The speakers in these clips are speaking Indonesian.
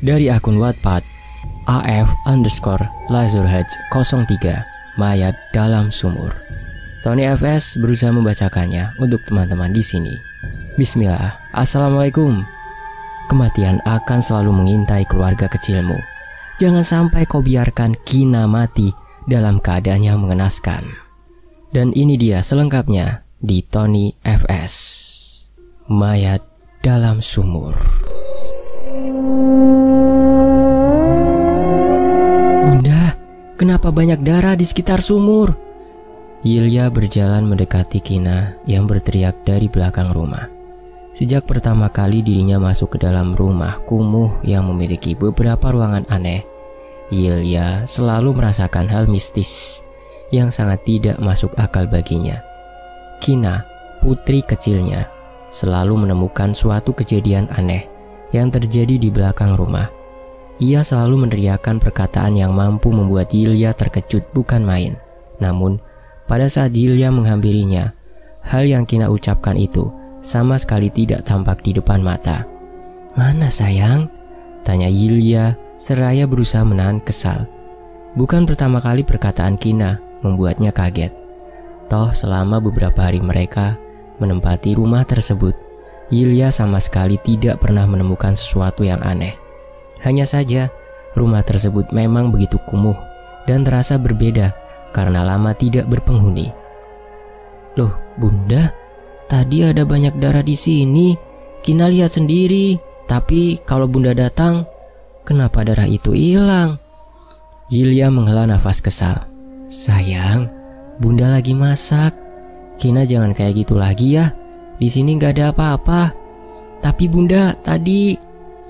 Dari akun Wattpad AF_Lazurhaj03 Mayat dalam sumur. Tony FS berusaha membacakannya untuk teman-teman di sini. Bismillah. Assalamualaikum. Kematian akan selalu mengintai keluarga kecilmu. Jangan sampai kau biarkan Kina mati dalam keadaan yang mengenaskan. Dan ini dia selengkapnya di Tony FS. Mayat dalam sumur. Bunda, kenapa banyak darah di sekitar sumur? Yilya berjalan mendekati Kina yang berteriak dari belakang rumah. Sejak pertama kali dirinya masuk ke dalam rumah kumuh yang memiliki beberapa ruangan aneh, Yilya selalu merasakan hal mistis yang sangat tidak masuk akal baginya. Kina, putri kecilnya, selalu menemukan suatu kejadian aneh yang terjadi di belakang rumah. Ia selalu meneriakkan perkataan yang mampu membuat Yilya terkejut bukan main. Namun, pada saat Yilya menghampirinya, hal yang Kina ucapkan itu sama sekali tidak tampak di depan mata. "Mana sayang?" tanya Yilya seraya berusaha menahan kesal. Bukan pertama kali perkataan Kina membuatnya kaget. Toh selama beberapa hari mereka menempati rumah tersebut, Yilya sama sekali tidak pernah menemukan sesuatu yang aneh. Hanya saja, rumah tersebut memang begitu kumuh dan terasa berbeda karena lama tidak berpenghuni. "Loh, Bunda, tadi ada banyak darah di sini. Kina lihat sendiri. Tapi kalau Bunda datang, kenapa darah itu hilang?" Yilya menghela nafas kesal. "Sayang, Bunda lagi masak. Kina jangan kayak gitu lagi ya. Di sini nggak ada apa-apa. Tapi Bunda tadi,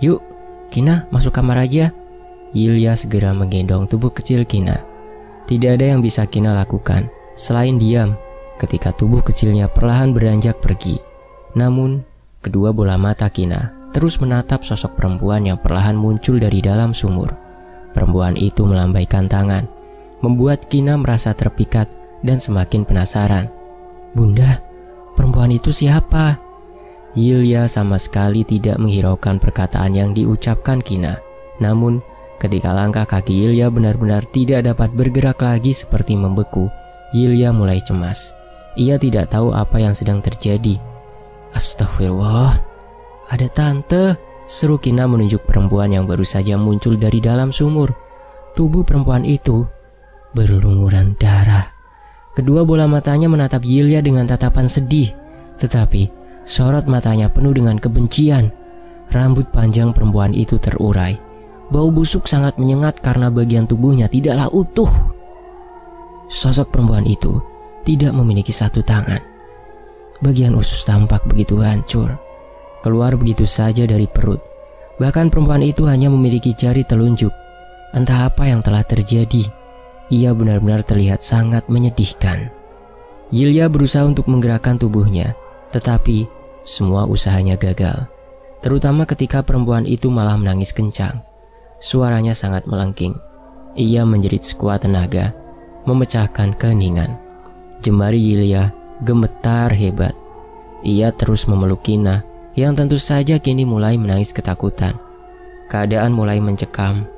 yuk Kina masuk kamar aja." Yilya segera menggendong tubuh kecil Kina. Tidak ada yang bisa Kina lakukan selain diam ketika tubuh kecilnya perlahan beranjak pergi. Namun, kedua bola mata Kina terus menatap sosok perempuan yang perlahan muncul dari dalam sumur. Perempuan itu melambaikan tangan, membuat Kina merasa terpikat dan semakin penasaran. "Bunda, perempuan itu siapa?" Yilya sama sekali tidak menghiraukan perkataan yang diucapkan Kina. Namun, ketika langkah kaki Yilya benar-benar tidak dapat bergerak lagi seperti membeku, Yilya mulai cemas. Ia tidak tahu apa yang sedang terjadi. "Astagfirullah, ada tante," seru Kina menunjuk perempuan yang baru saja muncul dari dalam sumur. Tubuh perempuan itu berlumuran darah. Kedua bola matanya menatap Yilya dengan tatapan sedih, tetapi sorot matanya penuh dengan kebencian. Rambut panjang perempuan itu terurai. Bau busuk sangat menyengat karena bagian tubuhnya tidaklah utuh. Sosok perempuan itu tidak memiliki satu tangan. Bagian usus tampak begitu hancur, keluar begitu saja dari perut. Bahkan perempuan itu hanya memiliki jari telunjuk. Entah apa yang telah terjadi. Ia benar-benar terlihat sangat menyedihkan. Yilya berusaha untuk menggerakkan tubuhnya, tetapi semua usahanya gagal. Terutama ketika perempuan itu malah menangis kencang. Suaranya sangat melengking. Ia menjerit sekuat tenaga, memecahkan keheningan. Jemari Yilya gemetar hebat. Ia terus memeluk Kina yang tentu saja kini mulai menangis ketakutan. Keadaan mulai mencekam.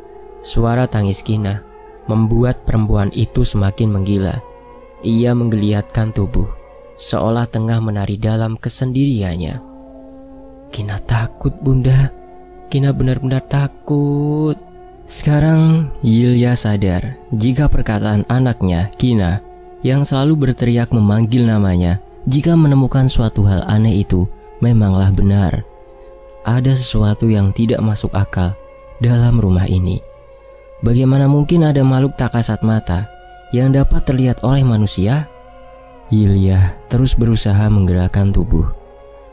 Suara tangis Kina membuat perempuan itu semakin menggila. Ia menggeliatkan tubuh, seolah tengah menari dalam kesendiriannya. "Kina takut, Bunda. Kina benar-benar takut." Sekarang Yilya sadar jika perkataan anaknya, Kina, yang selalu berteriak memanggil namanya jika menemukan suatu hal aneh itu memanglah benar. Ada sesuatu yang tidak masuk akal dalam rumah ini. Bagaimana mungkin ada makhluk tak kasat mata yang dapat terlihat oleh manusia? Yilya terus berusaha menggerakkan tubuh,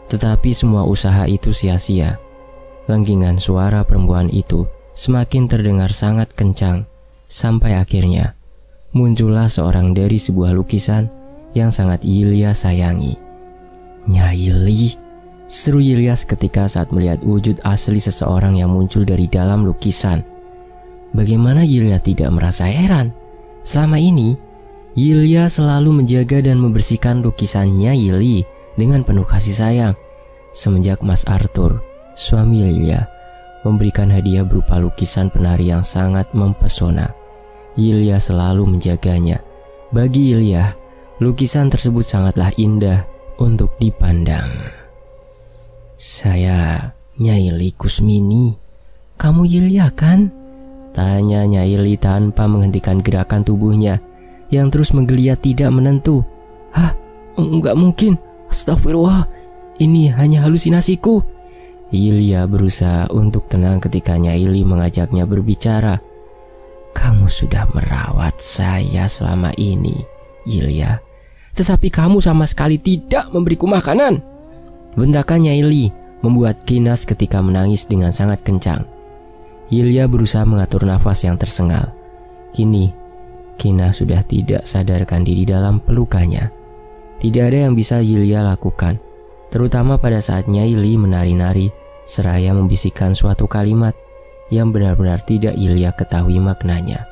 tetapi semua usaha itu sia-sia. Lengkingan suara perempuan itu semakin terdengar sangat kencang, sampai akhirnya muncullah seorang dari sebuah lukisan yang sangat Yilya sayangi. "Nyai Li," seru Yilya seketika saat melihat wujud asli seseorang yang muncul dari dalam lukisan. Bagaimana Yilya tidak merasa heran? Selama ini, Yilya selalu menjaga dan membersihkan lukisannya Yili dengan penuh kasih sayang. Semenjak Mas Arthur, suami Yilya, memberikan hadiah berupa lukisan penari yang sangat mempesona. Yilya selalu menjaganya. Bagi Yilya, lukisan tersebut sangatlah indah untuk dipandang. "Saya Nyai Li Kusmini. Kamu Yilya kan?" tanya Nyai Li tanpa menghentikan gerakan tubuhnya yang terus menggeliat tidak menentu. "Hah? Enggak mungkin. Astagfirullah. Ini hanya halusinasiku." Yilya berusaha untuk tenang ketika Nyai Li mengajaknya berbicara. "Kamu sudah merawat saya selama ini, Yilya. Tetapi kamu sama sekali tidak memberiku makanan." Bentakan Nyai Li membuat Kinas ketika menangis dengan sangat kencang. Yilya berusaha mengatur nafas yang tersengal. Kini, Kinas sudah tidak sadarkan diri dalam pelukannya. Tidak ada yang bisa Yilya lakukan, terutama pada saat Nyai Li menari-nari seraya membisikkan suatu kalimat yang benar-benar tidak Yilya ketahui maknanya.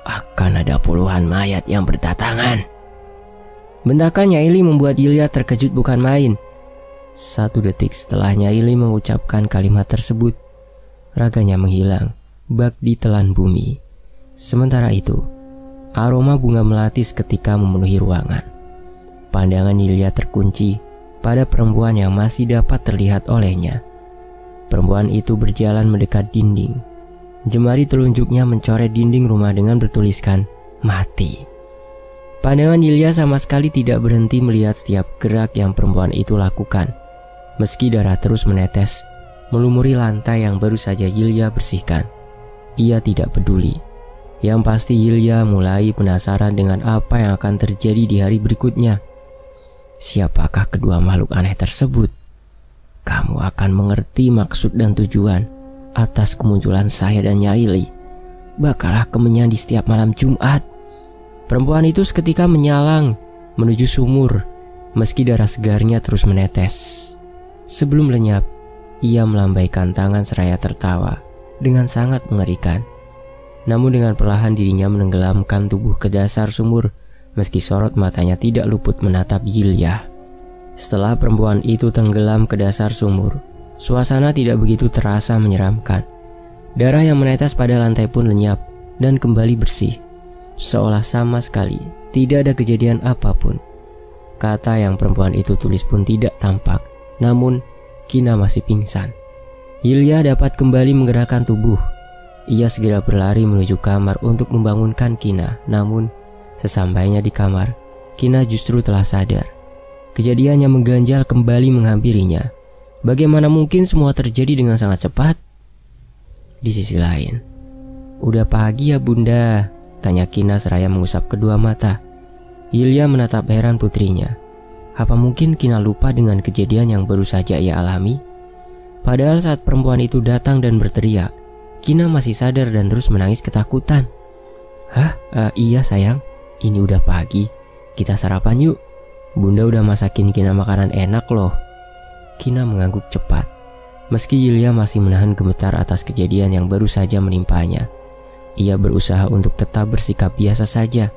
"Akan ada puluhan mayat yang berdatangan." Bentakan Nyai Li membuat Yilya terkejut bukan main. 1 detik setelah Nyai Li mengucapkan kalimat tersebut, raganya menghilang, bak ditelan bumi. Sementara itu, aroma bunga melati seketika memenuhi ruangan. Pandangan Yilya terkunci pada perempuan yang masih dapat terlihat olehnya. Perempuan itu berjalan mendekat dinding. Jemari telunjuknya mencoret dinding rumah dengan bertuliskan "mati". Pandangan Yilya sama sekali tidak berhenti melihat setiap gerak yang perempuan itu lakukan. Meski darah terus menetes, melumuri lantai yang baru saja Yilya bersihkan, ia tidak peduli. Yang pasti Yilya mulai penasaran dengan apa yang akan terjadi di hari berikutnya. Siapakah kedua makhluk aneh tersebut? Kamu akan mengerti maksud dan tujuan atas kemunculan saya dan Nyai Li. Bakalah kemenyan di setiap malam Jumat. Perempuan itu seketika menyalang menuju sumur, meski darah segarnya terus menetes. Sebelum lenyap, ia melambaikan tangan seraya tertawa dengan sangat mengerikan. Namun dengan perlahan dirinya menenggelamkan tubuh ke dasar sumur, meski sorot matanya tidak luput menatap Yilya. Setelah perempuan itu tenggelam ke dasar sumur, suasana tidak begitu terasa menyeramkan. Darah yang menetes pada lantai pun lenyap dan kembali bersih, seolah sama sekali tidak ada kejadian apapun. Kata yang perempuan itu tulis pun tidak tampak, namun Kina masih pingsan. Yilya dapat kembali menggerakkan tubuh. Ia segera berlari menuju kamar untuk membangunkan Kina, namun sesampainya di kamar, Kina justru telah sadar. Kejadian yang mengganjal kembali menghampirinya. Bagaimana mungkin semua terjadi dengan sangat cepat? Di sisi lain, "Udah pagi ya Bunda?" tanya Kina seraya mengusap kedua mata. Yilya menatap heran putrinya. Apa mungkin Kina lupa dengan kejadian yang baru saja ia alami? Padahal saat perempuan itu datang dan berteriak, Kina masih sadar dan terus menangis ketakutan. "Hah? Iya sayang, ini udah pagi. Kita sarapan yuk. Bunda udah masakin Kina makanan enak loh." Kina mengangguk cepat, meski Yilya masih menahan gemetar atas kejadian yang baru saja menimpanya. Ia berusaha untuk tetap bersikap biasa saja.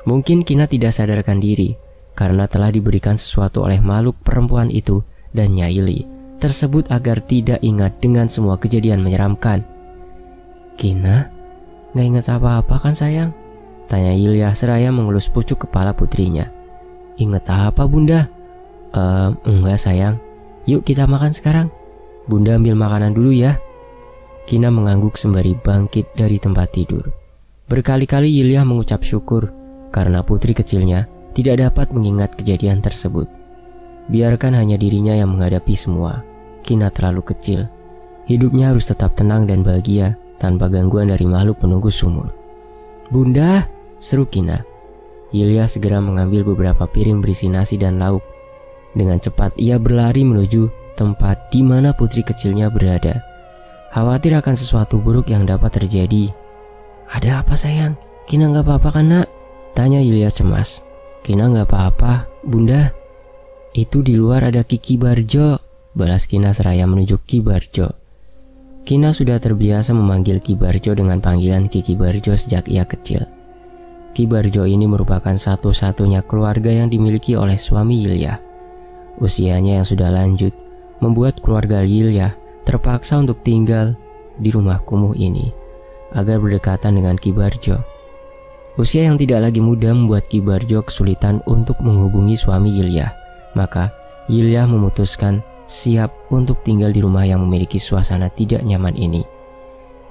Mungkin Kina tidak sadarkan diri karena telah diberikan sesuatu oleh makhluk perempuan itu dan Nyai Li tersebut agar tidak ingat dengan semua kejadian menyeramkan. "Kina, gak ingat apa-apa kan sayang?" tanya Yilya seraya mengelus pucuk kepala putrinya. "Ingat apa Bunda?" Enggak sayang. Yuk kita makan sekarang. Bunda ambil makanan dulu ya." Kina mengangguk sembari bangkit dari tempat tidur. Berkali-kali Yilya mengucap syukur karena putri kecilnya tidak dapat mengingat kejadian tersebut. Biarkan hanya dirinya yang menghadapi semua. Kina terlalu kecil. Hidupnya harus tetap tenang dan bahagia tanpa gangguan dari makhluk penunggu sumur. "Bunda!" seru Kina. Yilya segera mengambil beberapa piring berisi nasi dan lauk. Dengan cepat ia berlari menuju tempat di mana putri kecilnya berada. Khawatir akan sesuatu buruk yang dapat terjadi. "Ada apa sayang? Kina gak apa-apa kan nak?" tanya Yilya cemas. "Kina gak apa-apa Bunda." "Itu di luar ada Kiki Barjo," balas Kina seraya menuju Ki Barjo. Kina sudah terbiasa memanggil Ki Barjo dengan panggilan Kiki Barjo sejak ia kecil. Ki Barjo ini merupakan satu-satunya keluarga yang dimiliki oleh suami Yilya. Usianya yang sudah lanjut membuat keluarga Yilya terpaksa untuk tinggal di rumah kumuh ini agar berdekatan dengan Ki Barjo. Usia yang tidak lagi muda membuat Ki Barjo kesulitan untuk menghubungi suami Yilyah. Maka Yilyah memutuskan siap untuk tinggal di rumah yang memiliki suasana tidak nyaman ini.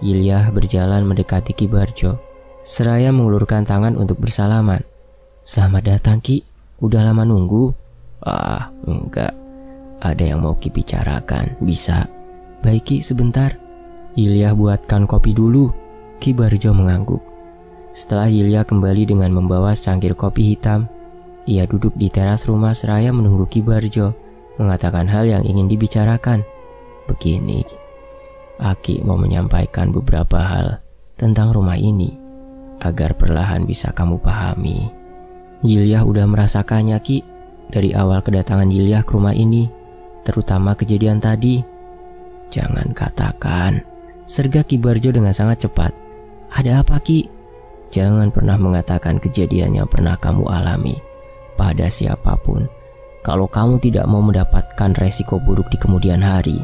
Yilyah berjalan mendekati Ki Barjo seraya mengulurkan tangan untuk bersalaman. "Selamat datang Ki, udah lama nunggu." "Ah, enggak. Ada yang mau Ki bicarakan, bisa?" "Baik Ki, sebentar." "Yilyah buatkan kopi dulu." Ki Barjo mengangguk. Setelah Yilyah kembali dengan membawa secangkir kopi hitam, ia duduk di teras rumah seraya menunggu Ki Barjo mengatakan hal yang ingin dibicarakan. "Begini, Aki mau menyampaikan beberapa hal tentang rumah ini agar perlahan bisa kamu pahami." Yilyah udah merasakannya Ki, dari awal kedatangan Yilyah ke rumah ini, terutama kejadian tadi. "Jangan katakan," serga Ki Barjo dengan sangat cepat. "Ada apa Ki?" "Jangan pernah mengatakan kejadian yang pernah kamu alami pada siapapun kalau kamu tidak mau mendapatkan resiko buruk di kemudian hari."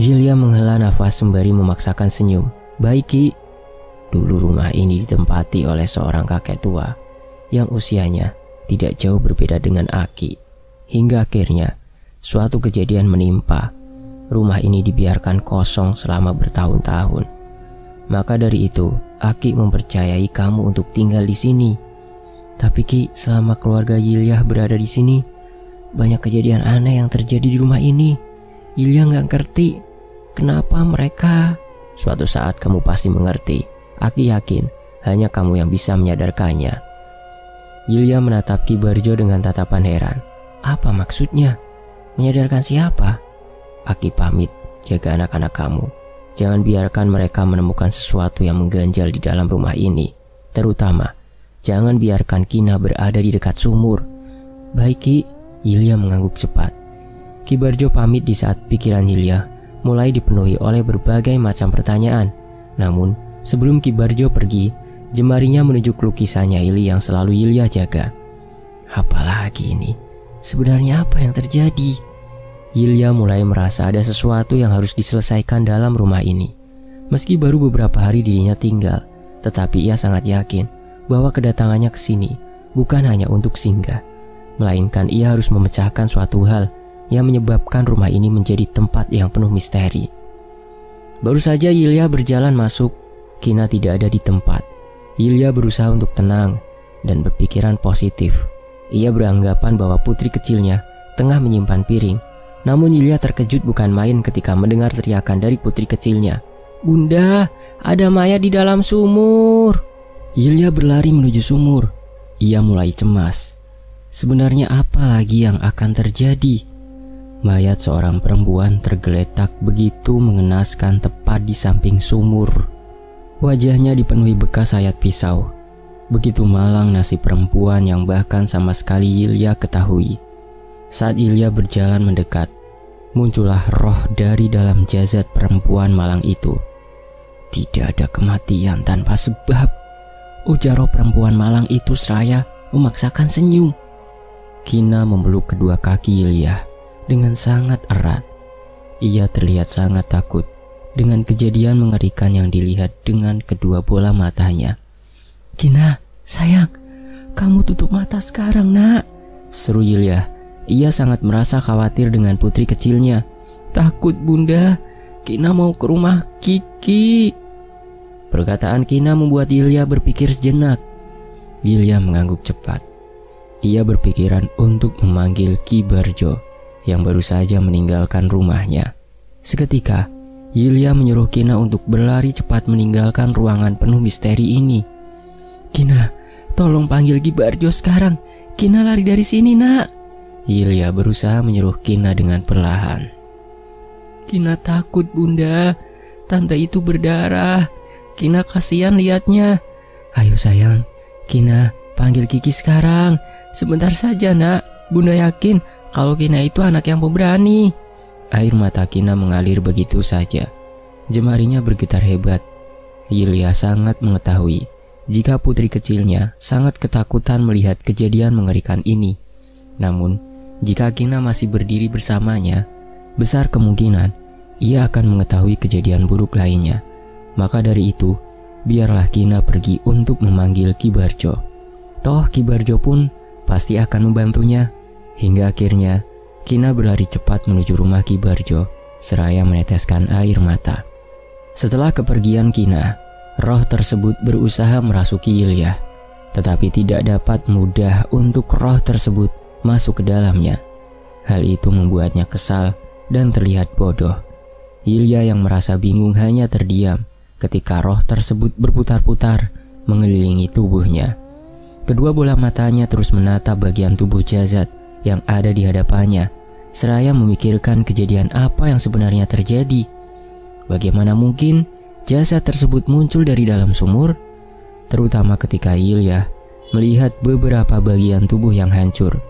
Yilyah menghela nafas sembari memaksakan senyum. "Baik Ki." "Dulu rumah ini ditempati oleh seorang kakek tua yang usianya tidak jauh berbeda dengan Aki. Hingga akhirnya suatu kejadian menimpa. Rumah ini dibiarkan kosong selama bertahun-tahun. Maka dari itu, Aki mempercayai kamu untuk tinggal di sini. Tapi Ki, selama keluarga Yilyah berada di sini, banyak kejadian aneh yang terjadi di rumah ini. Yilyah nggak ngerti kenapa mereka." "Suatu saat kamu pasti mengerti. Aki yakin hanya kamu yang bisa menyadarkannya." Yilyah menatap Ki Barjo dengan tatapan heran. "Apa maksudnya? Menyadarkan siapa?" "Aki pamit, jaga anak-anak kamu. Jangan biarkan mereka menemukan sesuatu yang mengganjal di dalam rumah ini. Terutama, jangan biarkan Kina berada di dekat sumur." "Baik Ki." Yilyah mengangguk cepat. Ki Barjo pamit di saat pikiran Yilyah mulai dipenuhi oleh berbagai macam pertanyaan. Namun, sebelum Ki Barjo pergi, jemarinya menunjuk lukisannya Ili yang selalu Yilyah jaga. "Apalagi ini? Sebenarnya apa yang terjadi?" Yilyah mulai merasa ada sesuatu yang harus diselesaikan dalam rumah ini. Meski baru beberapa hari dirinya tinggal, tetapi ia sangat yakin bahwa kedatangannya ke sini bukan hanya untuk singgah, melainkan ia harus memecahkan suatu hal yang menyebabkan rumah ini menjadi tempat yang penuh misteri. Baru saja Yilyah berjalan masuk, Kina tidak ada di tempat. Yilyah berusaha untuk tenang dan berpikiran positif. Ia beranggapan bahwa putri kecilnya tengah menyimpan piring. Namun Yilyah terkejut bukan main ketika mendengar teriakan dari putri kecilnya. "Bunda, ada mayat di dalam sumur." Yilyah berlari menuju sumur. Ia mulai cemas. Sebenarnya apa lagi yang akan terjadi? Mayat seorang perempuan tergeletak begitu mengenaskan tepat di samping sumur. Wajahnya dipenuhi bekas sayat pisau. Begitu malang nasib perempuan yang bahkan sama sekali Yilyah ketahui. Saat Yilyah berjalan mendekat, muncullah roh dari dalam jasad perempuan malang itu. "Tidak ada kematian tanpa sebab," ujar roh perempuan malang itu seraya memaksakan senyum. Kina memeluk kedua kaki Yilyah dengan sangat erat. Ia terlihat sangat takut dengan kejadian mengerikan yang dilihat dengan kedua bola matanya. "Kina, sayang, kamu tutup mata sekarang nak," seru Yilyah. Ia sangat merasa khawatir dengan putri kecilnya. "Takut bunda, Kina mau ke rumah Kiki." Perkataan Kina membuat Yilyah berpikir sejenak. Yilyah mengangguk cepat. Ia berpikiran untuk memanggil Ki Barjo yang baru saja meninggalkan rumahnya. Seketika, Yilyah menyuruh Kina untuk berlari cepat meninggalkan ruangan penuh misteri ini. "Kina, tolong panggil Ki Barjo sekarang. Kina lari dari sini nak." Yilyah berusaha menyuruh Kina dengan perlahan. "Kina takut bunda, tante itu berdarah. Kina kasihan lihatnya. Ayo sayang, Kina panggil Kiki sekarang. Sebentar saja nak, bunda yakin kalau Kina itu anak yang pemberani." Air mata Kina mengalir begitu saja. Jemarinya bergetar hebat. Yilyah sangat mengetahui jika putri kecilnya sangat ketakutan melihat kejadian mengerikan ini. Namun, jika Kina masih berdiri bersamanya, besar kemungkinan ia akan mengetahui kejadian buruk lainnya. Maka dari itu, biarlah Kina pergi untuk memanggil Ki Barjo. Toh Ki Barjo pun pasti akan membantunya. Hingga akhirnya Kina berlari cepat menuju rumah Ki Barjo seraya meneteskan air mata. Setelah kepergian Kina, roh tersebut berusaha merasuki Yilya, tetapi tidak dapat mudah untuk roh tersebut masuk ke dalamnya. Hal itu membuatnya kesal dan terlihat bodoh. Yilya yang merasa bingung hanya terdiam ketika roh tersebut berputar-putar mengelilingi tubuhnya. Kedua bola matanya terus menatap bagian tubuh jasad yang ada di hadapannya, seraya memikirkan kejadian apa yang sebenarnya terjadi. Bagaimana mungkin jasad tersebut muncul dari dalam sumur? Terutama ketika Yilya melihat beberapa bagian tubuh yang hancur.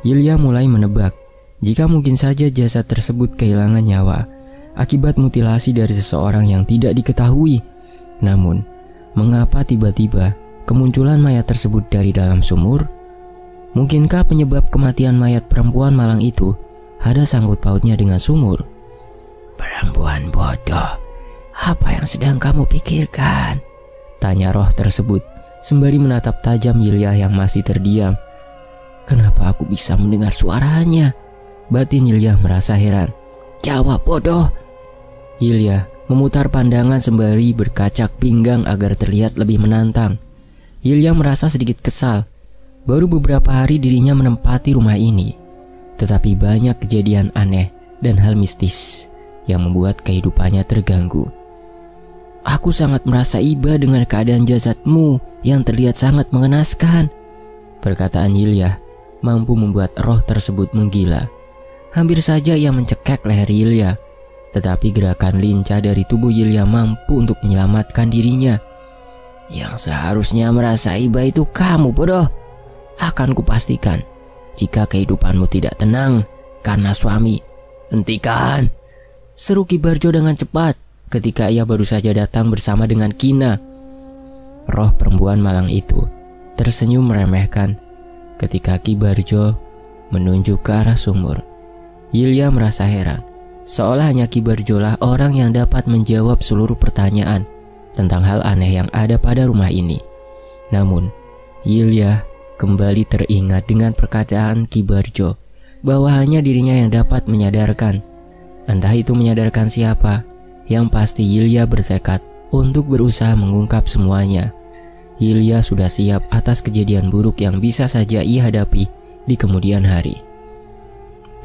Yilya mulai menebak jika mungkin saja jasad tersebut kehilangan nyawa akibat mutilasi dari seseorang yang tidak diketahui. Namun, mengapa tiba-tiba kemunculan mayat tersebut dari dalam sumur? Mungkinkah penyebab kematian mayat perempuan malang itu ada sangkut pautnya dengan sumur? Perempuan bodoh, apa yang sedang kamu pikirkan? Tanya roh tersebut sembari menatap tajam Yilya yang masih terdiam. Kenapa aku bisa mendengar suaranya? Batin Yilya merasa heran. Jawab, bodoh. Yilya memutar pandangan sembari berkacak pinggang agar terlihat lebih menantang. Yilya merasa sedikit kesal. Baru beberapa hari dirinya menempati rumah ini, tetapi banyak kejadian aneh dan hal mistis yang membuat kehidupannya terganggu. Aku sangat merasa iba dengan keadaan jasadmu yang terlihat sangat mengenaskan. Perkataan Yilya mampu membuat roh tersebut menggila. Hampir saja ia mencekek leher Yilya, tetapi gerakan lincah dari tubuh Yilya mampu untuk menyelamatkan dirinya. Yang seharusnya merasa iba itu kamu, bodoh. Akan kupastikan jika kehidupanmu tidak tenang karena suami. Hentikan! Seru Ki Barjo dengan cepat ketika ia baru saja datang bersama dengan Kina. Roh perempuan malang itu tersenyum meremehkan ketika Ki Barjo menunjuk ke arah sumur. Yilya merasa heran, seolah hanya Ki Barjo lah orang yang dapat menjawab seluruh pertanyaan tentang hal aneh yang ada pada rumah ini. Namun, Yilya kembali teringat dengan perkataan Ki Barjo bahwa hanya dirinya yang dapat menyadarkan. Entah itu menyadarkan siapa, yang pasti Yilya bertekad untuk berusaha mengungkap semuanya. Yilya sudah siap atas kejadian buruk yang bisa saja ia hadapi di kemudian hari.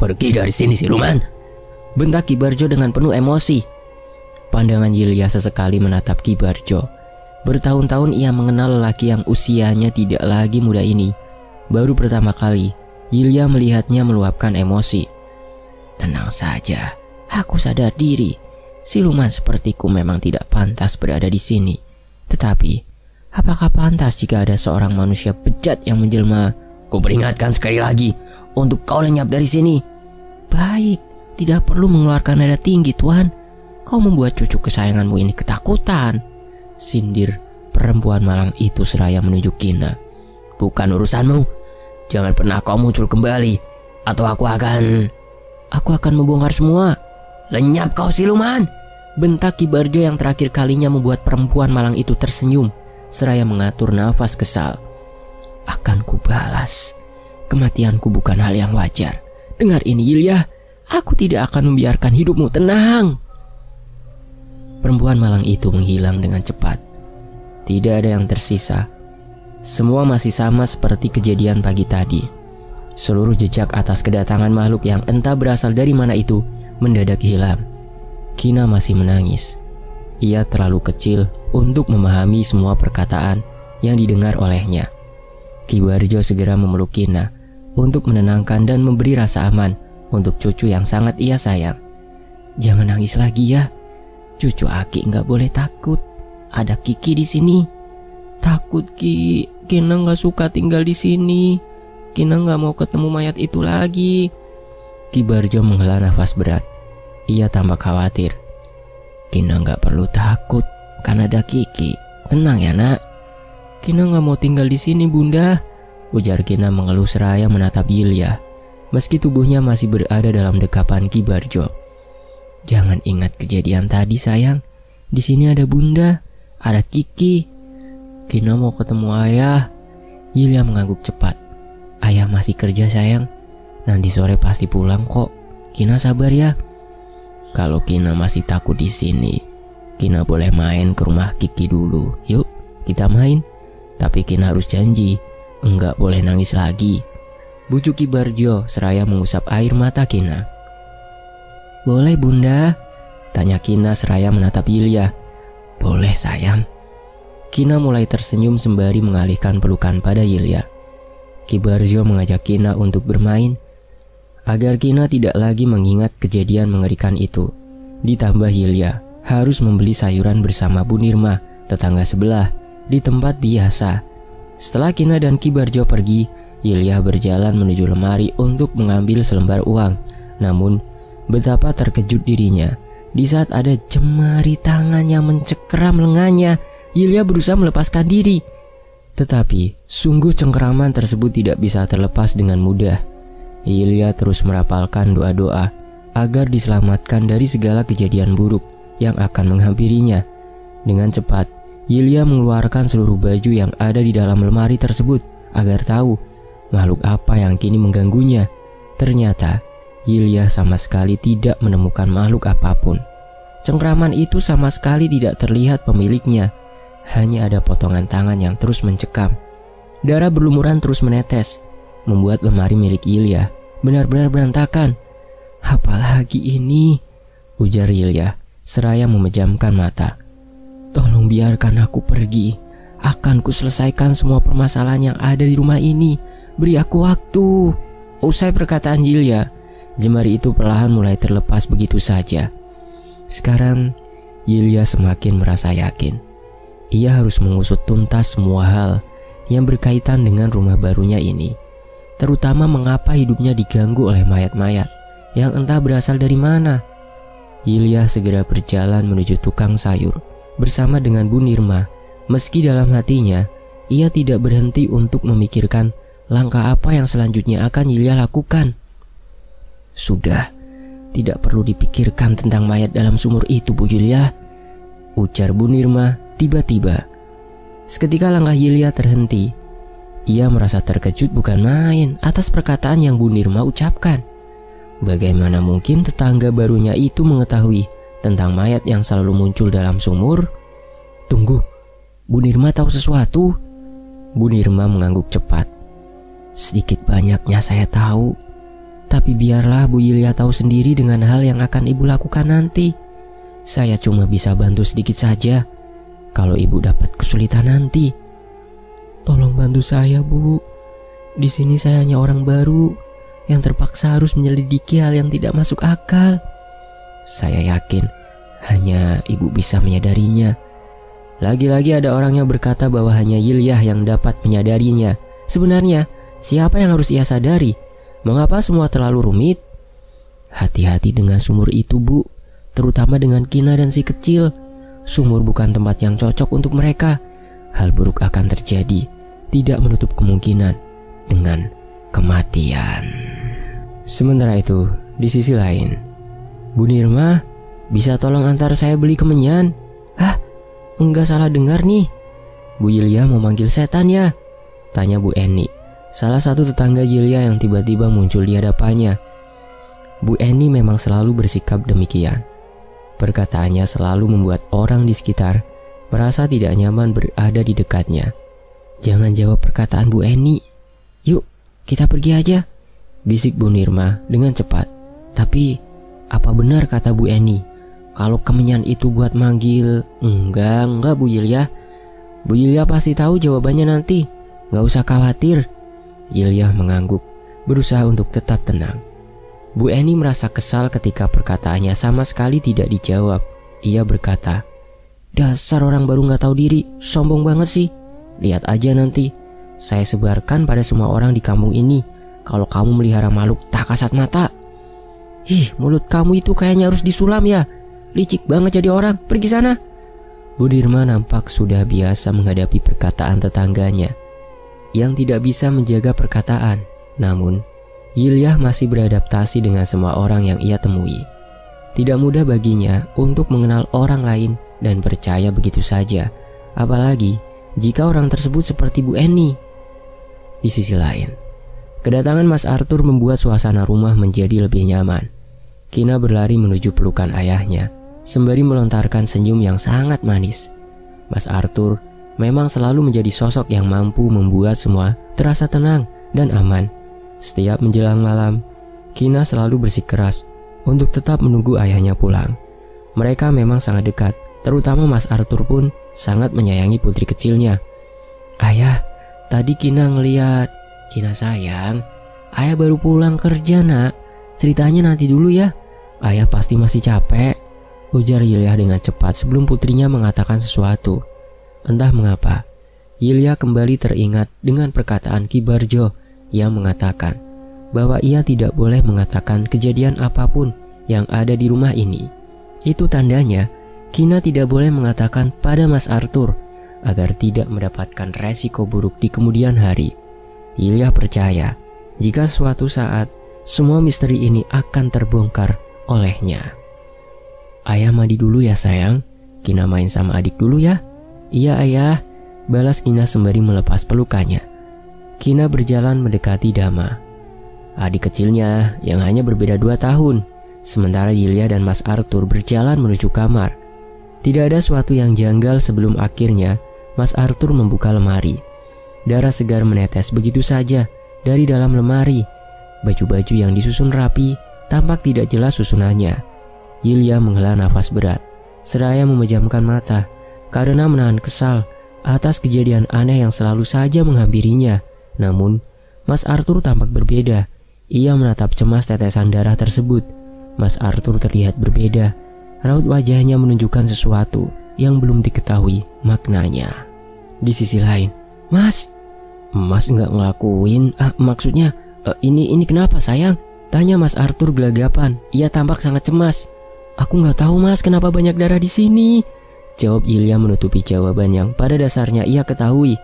Pergi dari sini, siluman! Bentak Ki Barjo dengan penuh emosi. Pandangan Yilya sesekali menatap Ki Barjo. Bertahun-tahun ia mengenal lelaki yang usianya tidak lagi muda ini. Baru pertama kali Yilya melihatnya meluapkan emosi. Tenang saja, aku sadar diri. Siluman sepertiku memang tidak pantas berada di sini. Tetapi, apakah pantas jika ada seorang manusia bejat yang menjelma? Kuperingatkan sekali lagi untuk kau lenyap dari sini. Baik, tidak perlu mengeluarkan nada tinggi, Tuan. Kau membuat cucu kesayanganmu ini ketakutan, sindir perempuan malang itu seraya menunjuk Kina. Bukan urusanmu. Jangan pernah kau muncul kembali, atau aku akan membongkar semua. Lenyap kau, siluman! Bentak Ki Barjo yang terakhir kalinya membuat perempuan malang itu tersenyum seraya mengatur nafas kesal. Akan kubalas. Kematianku bukan hal yang wajar. Dengar ini, Yilya. Aku tidak akan membiarkan hidupmu tenang. Perempuan malang itu menghilang dengan cepat. Tidak ada yang tersisa. Semua masih sama seperti kejadian pagi tadi. Seluruh jejak atas kedatangan makhluk yang entah berasal dari mana itu mendadak hilang. Kina masih menangis. Ia terlalu kecil untuk memahami semua perkataan yang didengar olehnya. Ki Barjo segera memeluk Kina untuk menenangkan dan memberi rasa aman untuk cucu yang sangat ia sayang. Jangan nangis lagi ya. Cucu Aki nggak boleh takut. Ada Kiki di sini. Takut, Ki. Kina nggak suka tinggal di sini. Kina nggak mau ketemu mayat itu lagi. Ki Barjo menghela nafas berat. Ia tampak khawatir. Kina nggak perlu takut, karena ada Kiki. Tenang ya, nak. Kina nggak mau tinggal di sini, Bunda. Ujar Kina mengeluh seraya menatap Yilya, meski tubuhnya masih berada dalam dekapan Ki Barjo. Jangan ingat kejadian tadi sayang. Di sini ada bunda, ada Kiki. Kina mau ketemu ayah. Yulia mengangguk cepat. Ayah masih kerja sayang. Nanti sore pasti pulang kok. Kina sabar ya. Kalau Kina masih takut di sini, Kina boleh main ke rumah Kiki dulu. Yuk, kita main. Tapi Kina harus janji, enggak boleh nangis lagi. Bujuk Ki Barjo seraya mengusap air mata Kina. Boleh bunda? Tanya Kina seraya menatap Yulia. Boleh sayang. Kina mulai tersenyum sembari mengalihkan pelukan pada Yulia. Ki Barjo mengajak Kina untuk bermain agar Kina tidak lagi mengingat kejadian mengerikan itu. Ditambah Yulia harus membeli sayuran bersama Bu Nirma, tetangga sebelah, di tempat biasa. Setelah Kina dan Ki Barjo pergi, Yulia berjalan menuju lemari untuk mengambil selembar uang. Namun betapa terkejut dirinya di saat ada jemari tangan yang mencengkeram lengannya. Yulia berusaha melepaskan diri, tetapi sungguh cengkeraman tersebut tidak bisa terlepas dengan mudah. Yulia terus merapalkan doa-doa agar diselamatkan dari segala kejadian buruk yang akan menghampirinya. Dengan cepat, Yulia mengeluarkan seluruh baju yang ada di dalam lemari tersebut agar tahu makhluk apa yang kini mengganggunya. Ternyata Yulia sama sekali tidak menemukan makhluk apapun. Cengkeraman itu sama sekali tidak terlihat pemiliknya. Hanya ada potongan tangan yang terus mencekam. Darah berlumuran terus menetes, membuat lemari milik Yulia benar-benar berantakan. Apalagi ini? Ujar Yulia seraya memejamkan mata. Tolong biarkan aku pergi. Akan kuselesaikan semua permasalahan yang ada di rumah ini. Beri aku waktu. Usai perkataan Yulia, jemari itu perlahan mulai terlepas begitu saja. Sekarang Yulia semakin merasa yakin ia harus mengusut tuntas semua hal yang berkaitan dengan rumah barunya ini, terutama mengapa hidupnya diganggu oleh mayat-mayat yang entah berasal dari mana. Yulia segera berjalan menuju tukang sayur bersama dengan Bu Nirma. Meski dalam hatinya ia tidak berhenti untuk memikirkan langkah apa yang selanjutnya akan Yulia lakukan. Sudah, tidak perlu dipikirkan tentang mayat dalam sumur itu, Bu Yulia, ujar Bu Nirma tiba-tiba. Seketika langkah Yulia terhenti. Ia merasa terkejut bukan main atas perkataan yang Bu Nirma ucapkan. Bagaimana mungkin tetangga barunya itu mengetahui tentang mayat yang selalu muncul dalam sumur? Tunggu, Bu Nirma tahu sesuatu? Bu Nirma mengangguk cepat. Sedikit banyaknya saya tahu, tapi biarlah Bu Yulia tahu sendiri dengan hal yang akan ibu lakukan nanti. Saya cuma bisa bantu sedikit saja. Kalau ibu dapat kesulitan nanti, tolong bantu saya, Bu. Di sini saya hanya orang baru yang terpaksa harus menyelidiki hal yang tidak masuk akal. Saya yakin hanya ibu bisa menyadarinya. Lagi-lagi ada orang yang berkata bahwa hanya Yulia yang dapat menyadarinya. Sebenarnya, siapa yang harus ia sadari? Mengapa semua terlalu rumit? Hati-hati dengan sumur itu, Bu. Terutama dengan Kina dan si kecil. Sumur bukan tempat yang cocok untuk mereka. Hal buruk akan terjadi, tidak menutup kemungkinan dengan kematian. Sementara itu, di sisi lain, Bu Nirma, bisa tolong antar saya beli kemenyan? Hah? Enggak salah dengar nih. Bu Yulia mau manggil setan ya? Tanya Bu Eni, salah satu tetangga Yulia yang tiba-tiba muncul di hadapannya. Bu Eni memang selalu bersikap demikian. Perkataannya selalu membuat orang di sekitar merasa tidak nyaman berada di dekatnya. Jangan jawab perkataan Bu Eni. Yuk, kita pergi aja, bisik Bu Nirma dengan cepat. Tapi, apa benar kata Bu Eni? Kalau kemenyan itu buat manggil? Enggak Bu Yulia. Bu Yulia pasti tahu jawabannya nanti. Gak usah khawatir. Yulia mengangguk, berusaha untuk tetap tenang. Bu Eni merasa kesal ketika perkataannya sama sekali tidak dijawab. Ia berkata, dasar orang baru gak tahu diri, sombong banget sih. Lihat aja nanti, saya sebarkan pada semua orang di kampung ini kalau kamu melihara makhluk tak kasat mata. Ih, mulut kamu itu kayaknya harus disulam ya. Licik banget jadi orang, pergi sana. Bu Nirma nampak sudah biasa menghadapi perkataan tetangganya yang tidak bisa menjaga perkataan. Namun Yulia masih beradaptasi dengan semua orang yang ia temui. Tidak mudah baginya untuk mengenal orang lain dan percaya begitu saja, apalagi jika orang tersebut seperti Bu Eni. Di sisi lain, kedatangan Mas Arthur membuat suasana rumah menjadi lebih nyaman. Kina berlari menuju pelukan ayahnya, sembari melontarkan senyum yang sangat manis. Mas Arthur memang selalu menjadi sosok yang mampu membuat semua terasa tenang dan aman. Setiap menjelang malam, Kina selalu bersikeras untuk tetap menunggu ayahnya pulang. Mereka memang sangat dekat, terutama Mas Arthur pun sangat menyayangi putri kecilnya. "Ayah, tadi Kina ngeliat." "Kina sayang, ayah baru pulang kerja nak. Ceritanya nanti dulu ya. Ayah pasti masih capek," ujar Yilya dengan cepat sebelum putrinya mengatakan sesuatu. Entah mengapa, Yilya kembali teringat dengan perkataan Ki Barjo yang mengatakan bahwa ia tidak boleh mengatakan kejadian apapun yang ada di rumah ini. Itu tandanya Kina tidak boleh mengatakan pada Mas Arthur agar tidak mendapatkan resiko buruk di kemudian hari. Yilya percaya jika suatu saat semua misteri ini akan terbongkar olehnya. "Ayah mandi dulu ya sayang. Kina main sama adik dulu ya." "Iya ayah," balas Kina sembari melepas pelukannya. Kina berjalan mendekati Dama, adik kecilnya yang hanya berbeda 2 tahun. Sementara Yilya dan Mas Arthur berjalan menuju kamar. Tidak ada suatu yang janggal sebelum akhirnya Mas Arthur membuka lemari. Darah segar menetes begitu saja dari dalam lemari. Baju-baju yang disusun rapi tampak tidak jelas susunannya. Yilya menghela nafas berat, seraya memejamkan mata karena menahan kesal atas kejadian aneh yang selalu saja menghampirinya. Namun, Mas Arthur tampak berbeda. Ia menatap cemas tetesan darah tersebut. Mas Arthur terlihat berbeda. Raut wajahnya menunjukkan sesuatu yang belum diketahui maknanya. Di sisi lain, Mas nggak ngelakuin. Maksudnya, ini kenapa sayang?" tanya Mas Arthur gelagapan. Ia tampak sangat cemas. "Aku nggak tahu Mas, kenapa banyak darah di sini," jawab Yilya menutupi jawaban yang pada dasarnya ia ketahui.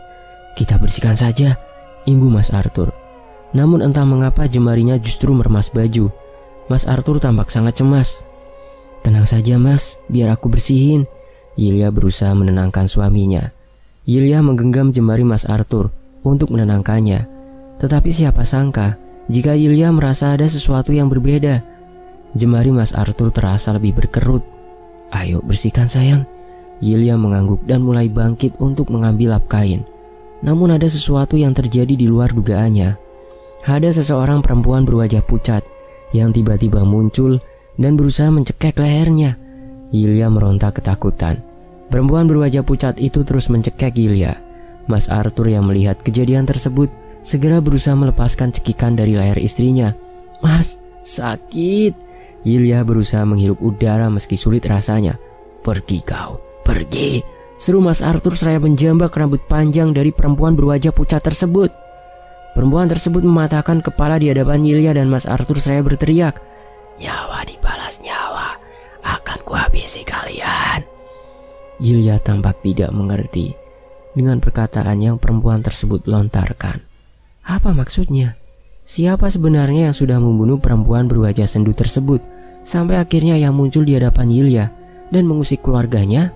"Kita bersihkan saja," imbu Mas Arthur. Namun entah mengapa jemarinya justru meremas baju. Mas Arthur tampak sangat cemas. "Tenang saja Mas, biar aku bersihin." Yilya berusaha menenangkan suaminya. Yilya menggenggam jemari Mas Arthur untuk menenangkannya. Tetapi siapa sangka jika Yilya merasa ada sesuatu yang berbeda. Jemari Mas Arthur terasa lebih berkerut. "Ayo bersihkan sayang." Yilya mengangguk dan mulai bangkit untuk mengambil lap kain. Namun ada sesuatu yang terjadi di luar dugaannya. Ada seseorang perempuan berwajah pucat yang tiba-tiba muncul dan berusaha mencekik lehernya. Yilya meronta ketakutan. Perempuan berwajah pucat itu terus mencekik Yilya. Mas Arthur yang melihat kejadian tersebut segera berusaha melepaskan cekikan dari leher istrinya. "Mas, sakit." Yilya berusaha menghirup udara meski sulit rasanya. "Pergi kau, pergi," seru Mas Arthur seraya menjambak rambut panjang dari perempuan berwajah pucat tersebut. Perempuan tersebut mematahkan kepala di hadapan Yilya dan Mas Arthur seraya berteriak, "Nyawa dibalas nyawa, akan kuhabisi kalian." Yilya tampak tidak mengerti dengan perkataan yang perempuan tersebut lontarkan. Apa maksudnya? Siapa sebenarnya yang sudah membunuh perempuan berwajah sendu tersebut sampai akhirnya yang muncul di hadapan Yilya dan mengusik keluarganya?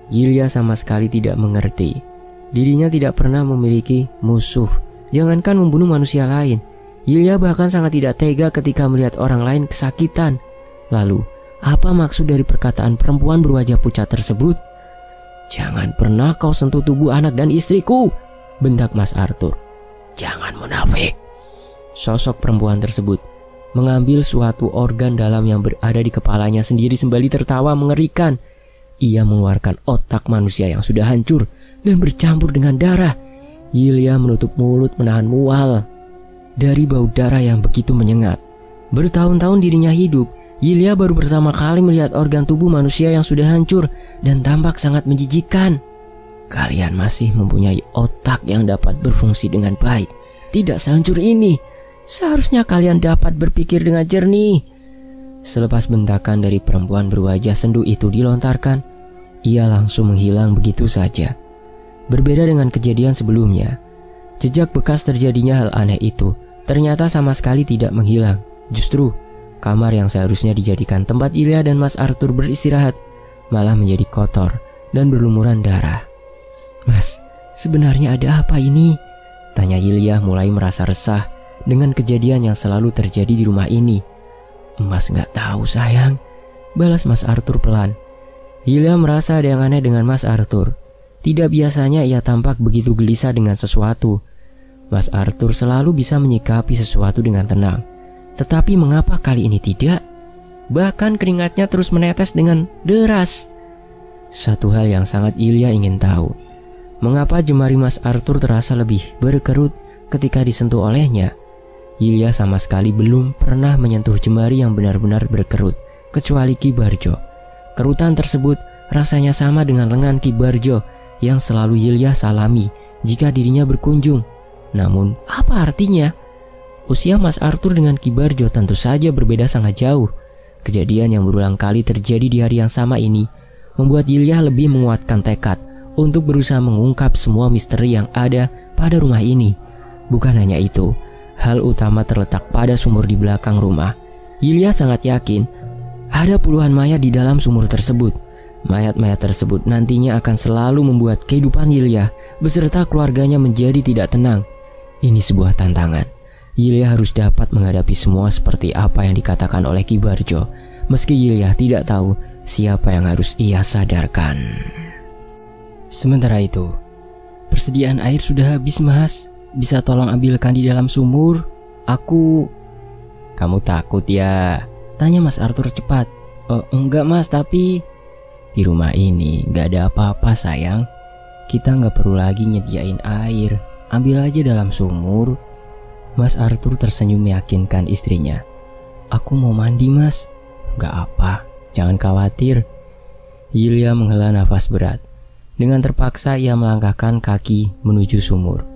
Yilya sama sekali tidak mengerti. Dirinya tidak pernah memiliki musuh, jangankan membunuh manusia lain. Yilya bahkan sangat tidak tega ketika melihat orang lain kesakitan. Lalu, apa maksud dari perkataan perempuan berwajah pucat tersebut? "Jangan pernah kau sentuh tubuh anak dan istriku," bentak Mas Arthur. "Jangan munafik." Sosok perempuan tersebut mengambil suatu organ dalam yang berada di kepalanya sendiri sembari tertawa mengerikan. Ia mengeluarkan otak manusia yang sudah hancur dan bercampur dengan darah. Yilya menutup mulut menahan mual dari bau darah yang begitu menyengat. Bertahun-tahun dirinya hidup, Yilya baru pertama kali melihat organ tubuh manusia yang sudah hancur dan tampak sangat menjijikkan. "Kalian masih mempunyai otak yang dapat berfungsi dengan baik. Tidak sehancur ini. Seharusnya kalian dapat berpikir dengan jernih." Selepas bentakan dari perempuan berwajah sendu itu dilontarkan, ia langsung menghilang begitu saja. Berbeda dengan kejadian sebelumnya, jejak bekas terjadinya hal aneh itu ternyata sama sekali tidak menghilang. Justru Kamar yang seharusnya dijadikan tempat Yilya dan Mas Arthur beristirahat malah menjadi kotor dan berlumuran darah. "Mas, sebenarnya ada apa ini?" tanya Yilya mulai merasa resah dengan kejadian yang selalu terjadi di rumah ini. "Mas nggak tahu sayang," balas Mas Arthur pelan. Yilya merasa ada yang aneh dengan Mas Arthur. Tidak biasanya ia tampak begitu gelisah dengan sesuatu. Mas Arthur selalu bisa menyikapi sesuatu dengan tenang. Tetapi mengapa kali ini tidak? Bahkan keringatnya terus menetes dengan deras. Satu hal yang sangat Yilya ingin tahu. Mengapa jemari Mas Arthur terasa lebih berkerut ketika disentuh olehnya? Yilya sama sekali belum pernah menyentuh jemari yang benar-benar berkerut, kecuali Ki Barjo. Kerutan tersebut rasanya sama dengan lengan Ki Barjo yang selalu Yilya salami jika dirinya berkunjung. Namun, apa artinya? Usia Mas Arthur dengan Ki Barjo tentu saja berbeda sangat jauh. Kejadian yang berulang kali terjadi di hari yang sama ini membuat Yilya lebih menguatkan tekad untuk berusaha mengungkap semua misteri yang ada pada rumah ini. Bukan hanya itu, hal utama terletak pada sumur di belakang rumah. Yilya sangat yakin ada puluhan mayat di dalam sumur tersebut. Mayat-mayat tersebut nantinya akan selalu membuat kehidupan Yilya beserta keluarganya menjadi tidak tenang. Ini sebuah tantangan. Yilya harus dapat menghadapi semua seperti apa yang dikatakan oleh Ki Barjo, meski Yilya tidak tahu siapa yang harus ia sadarkan. Sementara itu, persediaan air sudah habis, Mas. Bisa tolong ambilkan di dalam sumur? Kamu takut ya? Tanya Mas Arthur cepat. "Oh, enggak Mas, tapi..." "Di rumah ini gak ada apa-apa sayang. Kita gak perlu lagi nyediain air. Ambil aja dalam sumur." Mas Arthur tersenyum meyakinkan istrinya. "Aku mau mandi Mas." "Gak apa, jangan khawatir." Yilya menghela nafas berat. Dengan terpaksa ia melangkahkan kaki menuju sumur.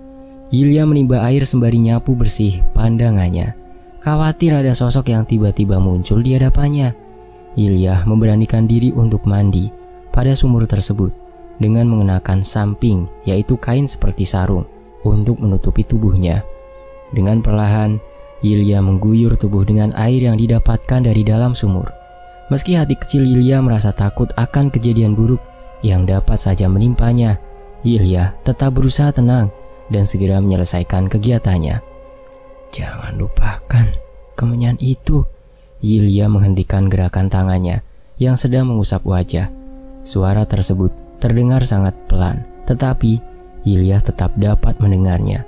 Yilya menimba air sembari nyapu bersih pandangannya. Khawatir ada sosok yang tiba-tiba muncul di hadapannya. Yilya memberanikan diri untuk mandi pada sumur tersebut dengan mengenakan samping, yaitu kain seperti sarung, untuk menutupi tubuhnya. Dengan perlahan, Yilya mengguyur tubuh dengan air yang didapatkan dari dalam sumur. Meski hati kecil Yilya merasa takut akan kejadian buruk yang dapat saja menimpanya, Yilya tetap berusaha tenang dan segera menyelesaikan kegiatannya. "Jangan lupakan kemenyan itu." Yilya menghentikan gerakan tangannya yang sedang mengusap wajah. Suara tersebut terdengar sangat pelan, tetapi Yilya tetap dapat mendengarnya.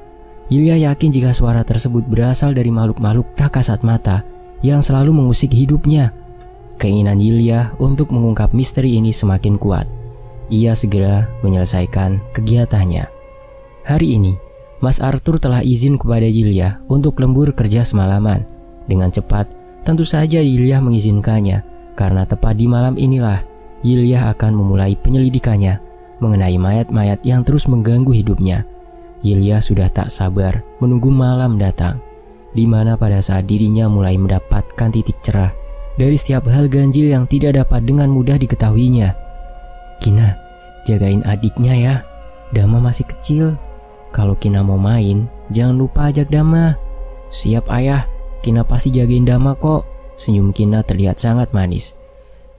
Yilya yakin jika suara tersebut berasal dari makhluk-makhluk tak kasat mata yang selalu mengusik hidupnya. Keinginan Yilya untuk mengungkap misteri ini semakin kuat. Ia segera menyelesaikan kegiatannya. Hari ini, Mas Arthur telah izin kepada Yilya untuk lembur kerja semalaman. Dengan cepat, tentu saja Yilya mengizinkannya, karena tepat di malam inilah Yilya akan memulai penyelidikannya mengenai mayat-mayat yang terus mengganggu hidupnya. Yilya sudah tak sabar menunggu malam datang, di mana pada saat dirinya mulai mendapatkan titik cerah dari setiap hal ganjil yang tidak dapat dengan mudah diketahuinya. "Kina, jagain adiknya ya. Dama masih kecil. Kalau Kina mau main, jangan lupa ajak Dama." "Siap ayah, Kina pasti jagain Dama kok." Senyum Kina terlihat sangat manis.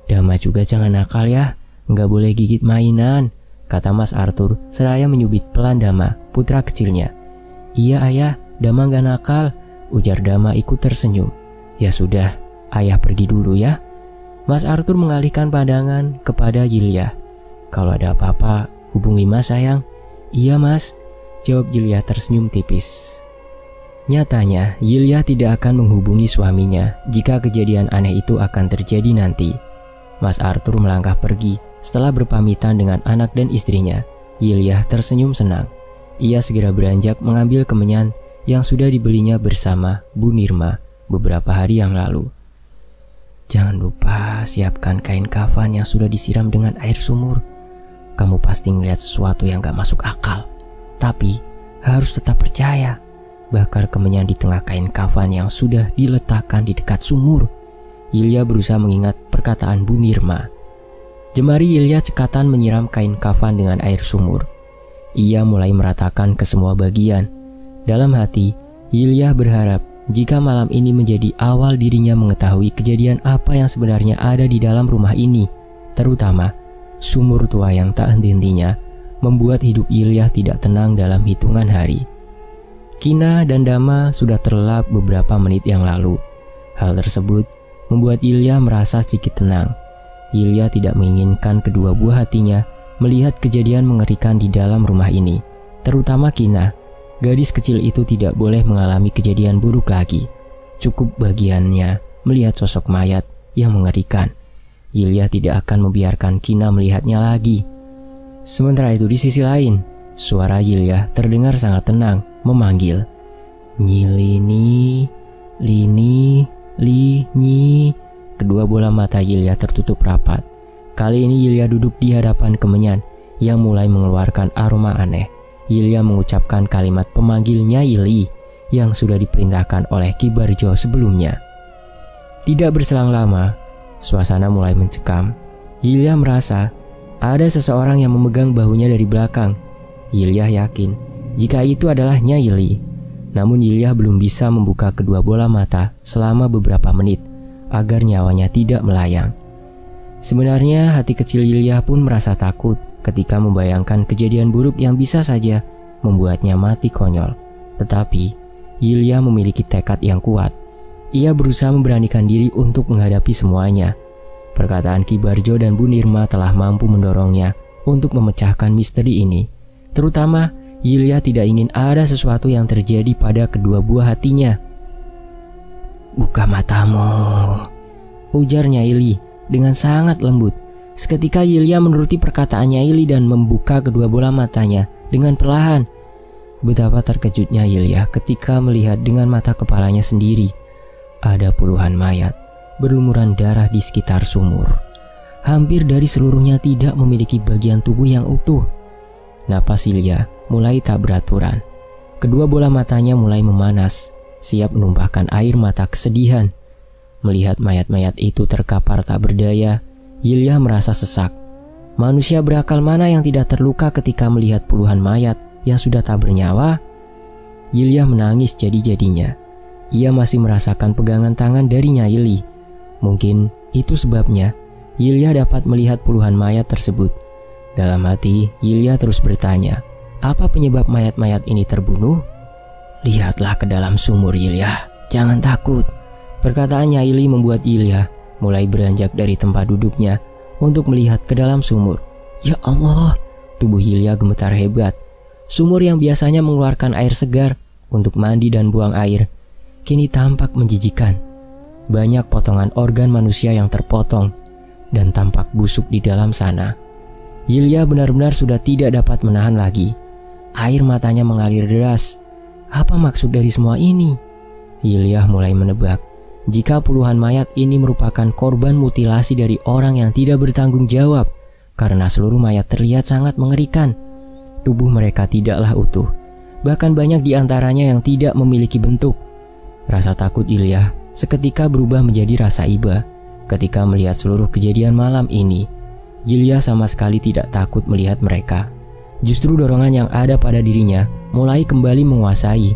"Dama juga jangan nakal ya, nggak boleh gigit mainan," kata Mas Arthur seraya menyubit pelan Dama, putra kecilnya. "Iya ayah, Dama gak nakal," ujar Dama ikut tersenyum. "Ya sudah, ayah pergi dulu ya." Mas Arthur mengalihkan pandangan kepada Yilya. "Kalau ada apa-apa, hubungi Mas sayang." "Iya Mas," jawab Yilya tersenyum tipis. Nyatanya, Yilya tidak akan menghubungi suaminya jika kejadian aneh itu akan terjadi nanti. Mas Arthur melangkah pergi setelah berpamitan dengan anak dan istrinya. Yilya tersenyum senang. Ia segera beranjak mengambil kemenyan yang sudah dibelinya bersama Bu Nirma beberapa hari yang lalu. "Jangan lupa siapkan kain kafan yang sudah disiram dengan air sumur. Kamu pasti melihat sesuatu yang gak masuk akal. Tapi harus tetap percaya. Bakar kemenyan di tengah kain kafan yang sudah diletakkan di dekat sumur." Yilya berusaha mengingat perkataan Bu Nirma. Jemari Yilya cekatan menyiram kain kafan dengan air sumur. Ia mulai meratakan ke semua bagian. Dalam hati, Yilya berharap jika malam ini menjadi awal dirinya mengetahui kejadian apa yang sebenarnya ada di dalam rumah ini, terutama sumur tua yang tak henti-hentinya membuat hidup Yilya tidak tenang dalam hitungan hari. Kina dan Dama sudah terlelap beberapa menit yang lalu. Hal tersebut membuat Yilya merasa sedikit tenang. Yilya tidak menginginkan kedua buah hatinya melihat kejadian mengerikan di dalam rumah ini, terutama Kina. Gadis kecil itu tidak boleh mengalami kejadian buruk lagi. Cukup bagiannya melihat sosok mayat yang mengerikan. Yilya tidak akan membiarkan Kina melihatnya lagi. Sementara itu di sisi lain, suara Yilya terdengar sangat tenang memanggil, "Nyilini, Lini, Li, Nyi." Kedua bola mata Yilya tertutup rapat. Kali ini Yilya duduk di hadapan Kemenyan yang mulai mengeluarkan aroma aneh. Yilya mengucapkan kalimat pemanggil Nyai Li yang sudah diperintahkan oleh Ki Barjo sebelumnya. Tidak berselang lama, suasana mulai mencekam. Yilya merasa ada seseorang yang memegang bahunya dari belakang. Yilya yakin jika itu adalah Nyai Li. Namun Yilya belum bisa membuka kedua bola mata selama beberapa menit agar nyawanya tidak melayang. Sebenarnya hati kecil Yilya pun merasa takut ketika membayangkan kejadian buruk yang bisa saja membuatnya mati konyol. Tetapi Yilya memiliki tekad yang kuat. Ia berusaha memberanikan diri untuk menghadapi semuanya. Perkataan Ki Barjo dan Bu Nirma telah mampu mendorongnya untuk memecahkan misteri ini. Terutama Yilya tidak ingin ada sesuatu yang terjadi pada kedua buah hatinya. "Buka matamu," ujar Nyai Li dengan sangat lembut. Seketika Yilya menuruti perkataan Nyai Li dan membuka kedua bola matanya dengan perlahan. Betapa terkejutnya Yilya ketika melihat dengan mata kepalanya sendiri. Ada puluhan mayat berlumuran darah di sekitar sumur. Hampir dari seluruhnya tidak memiliki bagian tubuh yang utuh. Napas Yilya mulai tak beraturan. Kedua bola matanya mulai memanas, siap menumpahkan air mata kesedihan. Melihat mayat-mayat itu terkapar tak berdaya, Yilya merasa sesak. Manusia berakal mana yang tidak terluka ketika melihat puluhan mayat yang sudah tak bernyawa? Yilya menangis jadi-jadinya. Ia masih merasakan pegangan tangan dari Nyai Li. Mungkin itu sebabnya Yilya dapat melihat puluhan mayat tersebut. Dalam hati, Yilya terus bertanya, apa penyebab mayat-mayat ini terbunuh? "Lihatlah ke dalam sumur, Yilya. Jangan takut." Perkataan Nyai Li membuat Yilya mulai beranjak dari tempat duduknya untuk melihat ke dalam sumur. Ya Allah, tubuh Yilya gemetar hebat. Sumur yang biasanya mengeluarkan air segar untuk mandi dan buang air, kini tampak menjijikan. Banyak potongan organ manusia yang terpotong dan tampak busuk di dalam sana. Yilya benar-benar sudah tidak dapat menahan lagi. Air matanya mengalir deras. Apa maksud dari semua ini? Yilya mulai menebak jika puluhan mayat ini merupakan korban mutilasi dari orang yang tidak bertanggung jawab, karena seluruh mayat terlihat sangat mengerikan. Tubuh mereka tidaklah utuh, bahkan banyak di antaranya yang tidak memiliki bentuk. Rasa takut Yilya seketika berubah menjadi rasa iba. Ketika melihat seluruh kejadian malam ini, Yilya sama sekali tidak takut melihat mereka. Justru dorongan yang ada pada dirinya mulai kembali menguasai.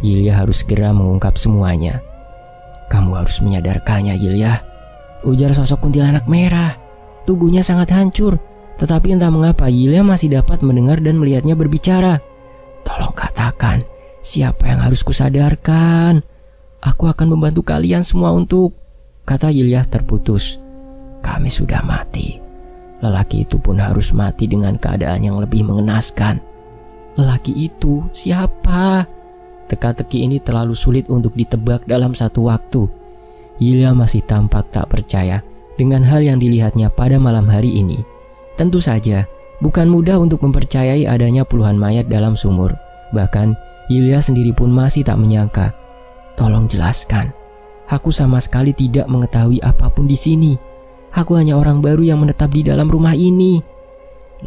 Yilya harus segera mengungkap semuanya. "Kamu harus menyadarkannya, Yilya," ujar sosok kuntilanak merah. Tubuhnya sangat hancur, tetapi entah mengapa Yilya masih dapat mendengar dan melihatnya berbicara. "Tolong katakan, siapa yang harus kusadarkan? Aku akan membantu kalian semua untuk..." Kata Yilya terputus. "Kami sudah mati. Lelaki itu pun harus mati dengan keadaan yang lebih mengenaskan." Lelaki itu siapa? Teka-teki ini terlalu sulit untuk ditebak dalam satu waktu. Yilya masih tampak tak percaya dengan hal yang dilihatnya pada malam hari ini. Tentu saja, bukan mudah untuk mempercayai adanya puluhan mayat dalam sumur. Bahkan, Yilya sendiri pun masih tak menyangka. "Tolong jelaskan. Aku sama sekali tidak mengetahui apapun di sini. Aku hanya orang baru yang menetap di dalam rumah ini."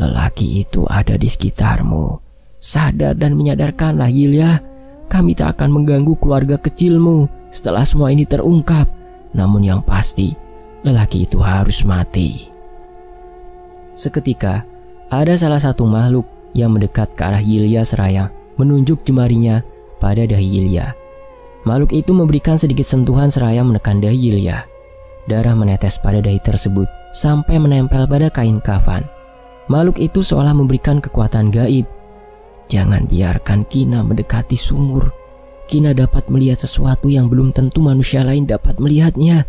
"Lelaki itu ada di sekitarmu. Sadar dan menyadarkanlah, Yilya. Kami tak akan mengganggu keluarga kecilmu setelah semua ini terungkap. Namun yang pasti, lelaki itu harus mati." Seketika, ada salah satu makhluk yang mendekat ke arah Yilya seraya menunjuk jemarinya pada dahi Yilya. Makhluk itu memberikan sedikit sentuhan seraya menekan dahi Yilya. Darah menetes pada dahi tersebut sampai menempel pada kain kafan. Makhluk itu seolah memberikan kekuatan gaib. Jangan biarkan Kina mendekati sumur. Kina dapat melihat sesuatu yang belum tentu manusia lain dapat melihatnya.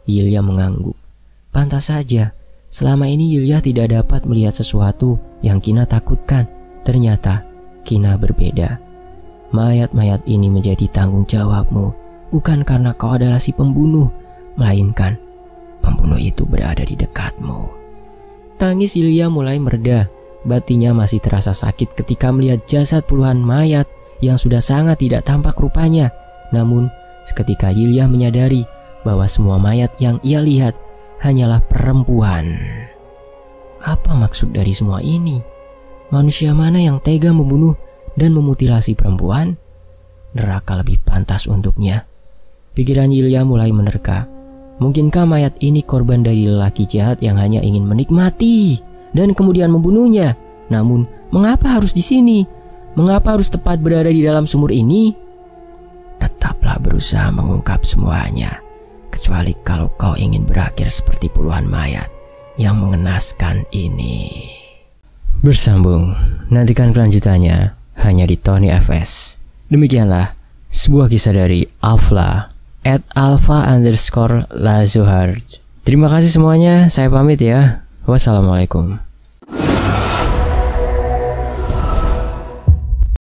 Yilya mengangguk. Pantas saja, selama ini Yilya tidak dapat melihat sesuatu yang Kina takutkan. Ternyata Kina berbeda. Mayat-mayat ini menjadi tanggung jawabmu, bukan karena kau adalah si pembunuh, melainkan pembunuh itu berada di dekatmu. Tangis Yilya mulai mereda. Batinnya masih terasa sakit ketika melihat jasad puluhan mayat yang sudah sangat tidak tampak rupanya. Namun seketika Yilya menyadari bahwa semua mayat yang ia lihat hanyalah perempuan. Apa maksud dari semua ini? Manusia mana yang tega membunuh dan memutilasi perempuan? Neraka lebih pantas untuknya. Pikiran Yilya mulai menerka. Mungkinkah mayat ini korban dari lelaki jahat yang hanya ingin menikmati dan kemudian membunuhnya? Namun, mengapa harus di sini? Mengapa harus tepat berada di dalam sumur ini? Tetaplah berusaha mengungkap semuanya, kecuali kalau kau ingin berakhir seperti puluhan mayat yang mengenaskan ini. Bersambung, nantikan kelanjutannya hanya di Tony FS. Demikianlah sebuah kisah dari Alfa @alfa_lazohar. Terima kasih semuanya, saya pamit ya. Wassalamualaikum.